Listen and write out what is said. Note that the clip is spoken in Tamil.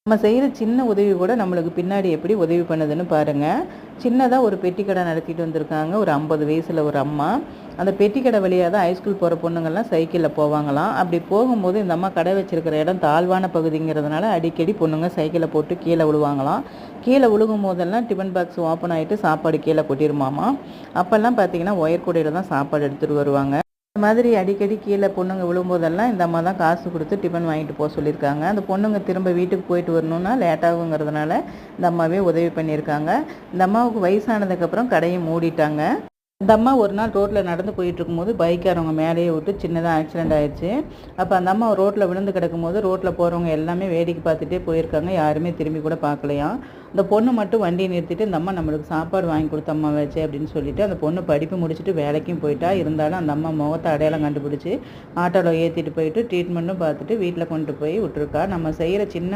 நம்ம செய்கிற சின்ன உதவி கூட நம்மளுக்கு பின்னாடி எப்படி உதவி பண்ணுதுன்னு பாருங்கள். சின்னதாக ஒரு பெட்டி கடை நடத்திட்டு வந்திருக்காங்க ஒரு 50 வயசில் ஒரு அம்மா. அந்த பெட்டி கடை வழியாக தான் ஹைஸ்கூல் போகிற பொண்ணுங்கள்லாம் சைக்கிளில் போவாங்களாம். அப்படி போகும்போது இந்த அம்மா கடை வச்சிருக்கிற இடம் தாழ்வான பகுதிங்கிறதுனால அடிக்கடி பொண்ணுங்க சைக்கிளை போட்டு கீழே விழுவாங்களாம். கீழே விழுகும் போதெல்லாம் டிஃபன் பாக்ஸ் ஓப்பன் ஆகிட்டு சாப்பாடு கீழே கொட்டிருமாமா. அப்போல்லாம் பார்த்தீங்கன்னா ஒயர் கூடையில் தான் சாப்பாடு எடுத்துகிட்டு வருவாங்க. இந்த மாதிரி அடிக்கடி கீழே பொண்ணுங்க விழும்போதெல்லாம் இந்த அம்மா தான் காசு கொடுத்து டிஃபன் வாங்கிட்டு போக சொல்லியிருக்காங்க. அந்த பொண்ணுங்க திரும்ப வீட்டுக்கு போயிட்டு வரணுன்னா லேட் ஆகுங்கிறதுனால இந்த அம்மாவே உதவி பண்ணியிருக்காங்க. இந்த அம்மாவுக்கு வயசானதுக்கப்புறம் கடையை மூடிட்டாங்க. இந்த அம்மா ஒரு நாள் ரோட்டில் நடந்து போயிட்டு இருக்கும்போது பைக்காரவங்க மேலேயே விட்டு சின்னதாக ஆக்சிடெண்ட் ஆயிடுச்சு. அப்போ அந்த அம்மா ரோட்டில் விழுந்து கிடக்கும்போது ரோட்டில் போகிறவங்க எல்லாமே வேடிக்கை பார்த்துட்டே போயிருக்காங்க. யாருமே திரும்பி கூட பார்க்கலையாம். இந்த பொண்ணு மட்டும் வண்டியை நிறுத்திட்டு இந்த அம்மா நம்மளுக்கு சாப்பாடு வாங்கி கொடுத்த அம்மா வச்சு அப்படின்னு சொல்லிட்டு அந்த பொண்ணு படிப்பு முடிச்சுட்டு வேலைக்கும் போயிட்டா. இருந்தாலும் அந்த அம்மா முகத்தை அடையாளம் கண்டுபிடிச்சி ஆட்டோவில் ஏற்றிட்டு போயிட்டு ட்ரீட்மெண்ட்டும் பார்த்துட்டு வீட்டில் கொண்டு போய் விட்டுருக்கா. நம்ம செய்கிற சின்ன